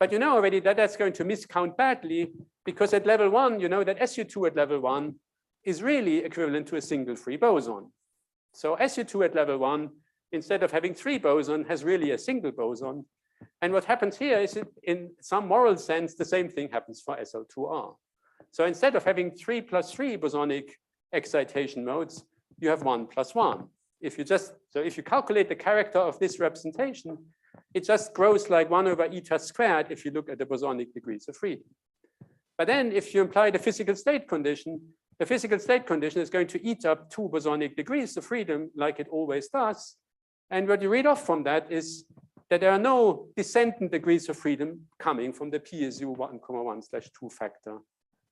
But you know already that that's going to miscount badly, because at level 1, you know that SU2 at level 1 is really equivalent to a single free boson. So SU2 at level 1, instead of having 3 boson, has really a single boson. And what happens here is, in some moral sense, the same thing happens for SL2R. So instead of having 3 + 3 bosonic excitation modes, you have 1 + 1. If you calculate the character of this representation, it just grows like 1/eta² if you look at the bosonic degrees of freedom. But then if you apply the physical state condition, the physical state condition is going to eat up 2 bosonic degrees of freedom like it always does. And what you read off from that is that there are no descendant degrees of freedom coming from the PSU 1,1/2 factor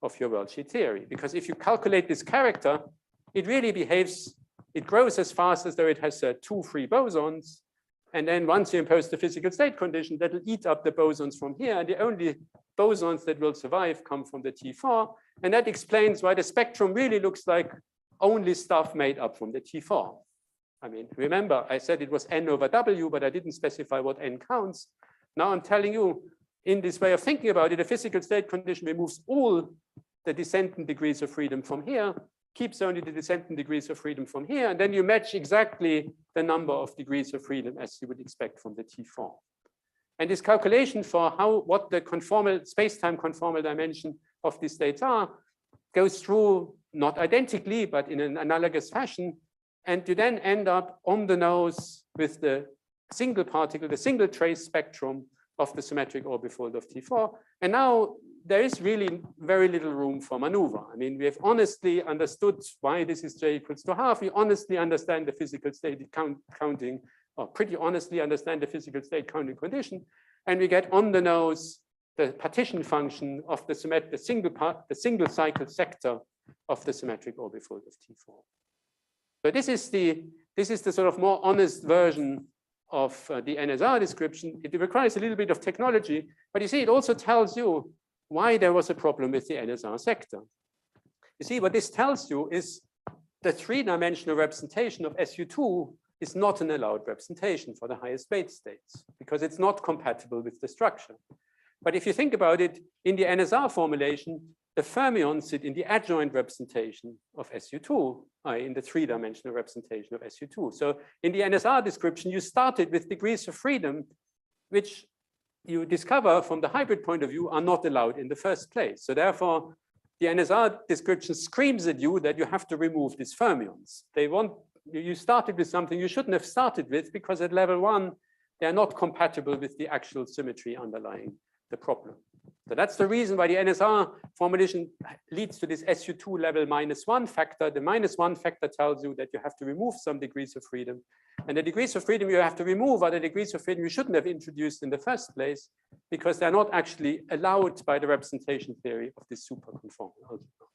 of your worldsheet theory. Because if you calculate this character, it really behaves, it grows as fast as though it has 2 free bosons. And then once you impose the physical state condition, that will eat up the bosons from here. And the only bosons that will survive come from the T4. And that explains why the spectrum really looks like only stuff made up from the T4. I mean, remember, I said it was n/w, but I didn't specify what n counts. Now I'm telling you, in this way of thinking about it, a physical state condition removes all the descendant degrees of freedom from here, keeps only the descendant degrees of freedom from here, and then you match exactly the number of degrees of freedom as you would expect from the T4. And this calculation for what the conformal space-time conformal dimension of these states are goes through, not identically, but in an analogous fashion. And you then end up on the nose with the single particle, the single trace spectrum of the symmetric orbifold of T4. And now there is really very little room for maneuver. I mean, we have honestly understood why this is j equals to half. We honestly understand the physical state counting, or pretty honestly understand the physical state counting condition. And we get on the nose the partition function of the single cycle sector of the symmetric orbifold of T4. So this is the sort of more honest version of the NSR description. It requires a little bit of technology, but you see, it also tells you why there was a problem with the NSR sector. You see, what this tells you is the 3-dimensional representation of SU2 is not an allowed representation for the highest weight states because it's not compatible with the structure. But if you think about it, in the NSR formulation, the fermions sit in the adjoint representation of SU2, in the three-dimensional representation of SU2. So in the NSR description, you started with degrees of freedom, which you discover from the hybrid point of view are not allowed in the first place. So therefore, the NSR description screams at you that you have to remove these fermions. You started with something you shouldn't have started with because at level 1, they are not compatible with the actual symmetry underlying the problem. So that's the reason why the NSR formulation leads to this SU2 level -1 factor. The -1 factor tells you that you have to remove some degrees of freedom. And the degrees of freedom you have to remove are the degrees of freedom you shouldn't have introduced in the first place because they're not actually allowed by the representation theory of this superconformal algebra.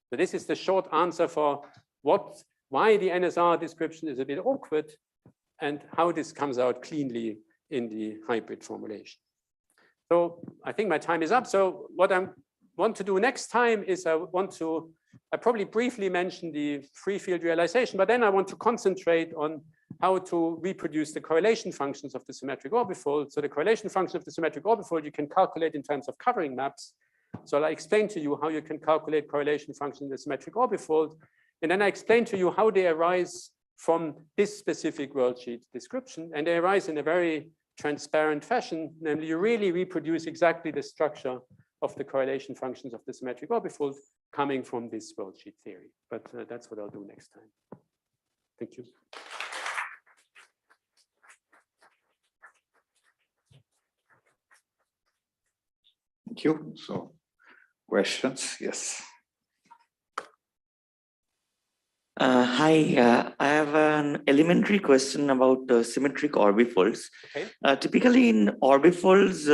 So this is the short answer for why the NSR description is a bit awkward and how this comes out cleanly in the hybrid formulation. So I think my time is up. So what I want to do next time is I probably briefly mention the free field realization, but then I want to concentrate on how to reproduce the correlation functions of the symmetric orbifold. So the correlation function of the symmetric orbifold you can calculate in terms of covering maps. So I'll explain to you how you can calculate correlation function in the symmetric orbifold. And then I explain to you how they arise from this specific worldsheet description. And they arise in a very transparent fashion, namely you really reproduce exactly the structure of the correlation functions of the symmetric orbifold coming from this worldsheet theory. But that's what I'll do next time. Thank you. Thank you. So, questions? Yes. Hi, I have an elementary question about symmetric orbifolds. Okay. Typically in orbifolds,